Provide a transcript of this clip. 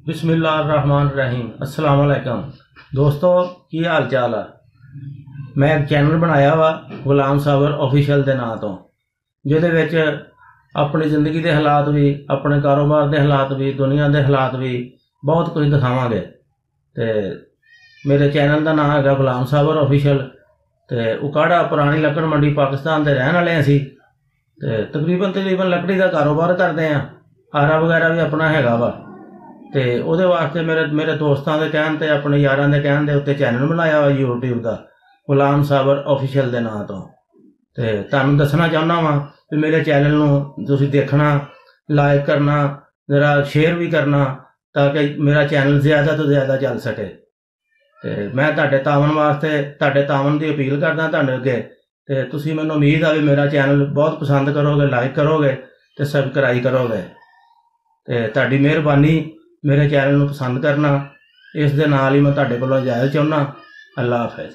बिस्मिल्लाहिर्रहमानिर्रहीम। अस्सलाम वालेकुम दोस्तों, की हाल चाल है। मैं एक चैनल बनाया वा गुलाम साबर ऑफिशियल के नाम तो, जिहदे विच अपनी जिंदगी के हालात भी, अपने कारोबार के हालात भी, दुनिया के हालात भी बहुत कुछ दिखावांगे। तो मेरे चैनल का नाम है गुलाम साबर ऑफिशियल। तो उकाड़ा पुरानी लकड़ मंडी पाकिस्तान के रहने वाले असी। तो तकरीबन लकड़ी का कारोबार करते हैं। आरा वगैरह भी अपना हैगा वा। तो ਉਹਦੇ वास्ते मेरे दोस्तों के कहन ते अपने यारां के कहन दे उत्ते चैनल बनाया वा यूट्यूब का गुलाम साबर ऑफिशियल के नाम तो। तुहानूं दसना चाहुंदा वां कि मेरे चैनल नूं तुसीं देखना, लाइक करना, जरा शेयर भी करना, ताकि मेरा चैनल ज़्यादा तो ज़्यादा चल सके। तो मैं तुहाडे तावन वास्ते तुहाडे तावन की अपील करदा तुहाडे अगे। तो तुसीं मैनूं उम्मीद आ भी मेरा चैनल बहुत पसंद करोगे, लाइक करोगे तो सबसक्राइब करोगे। तो तुहाडी मेहरबानी मेरे चैनल को पसंद करना। इस दे नाल ही मैं तुहाडे कोलों इजाजत चाहुंदा। अल्लाह हाफिज़।